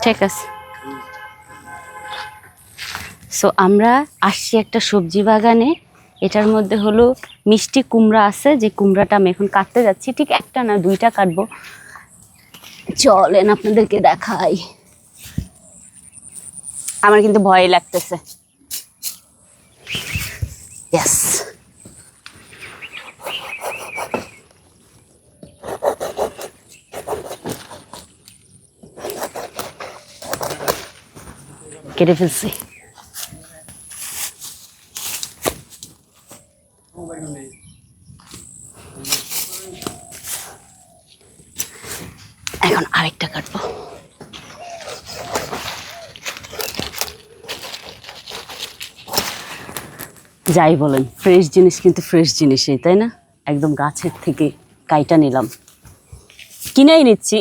ঠিক আছে। সো আমরা আসছি একটা সবজি বাগানে। এটার মধ্যে হলো মিষ্টি কুমড়া আছে, যে কুমড়াটা আমি এখন কাটতে যাচ্ছি। ঠিক একটা না, দুইটা কাটবো। চলেন আপনাদেরকে দেখাই। আমার কিন্তু ভয় লাগতেছে। ইয়েস, কেটে ফেলছি। এখন আরেকটা কাটবো। যাই বলেন, ফ্রেশ জিনিস কিন্তু ফ্রেশ জিনিসই, তাই না? একদম গাছের থেকে কাইটা নিলাম, কিনেই নিচ্ছি।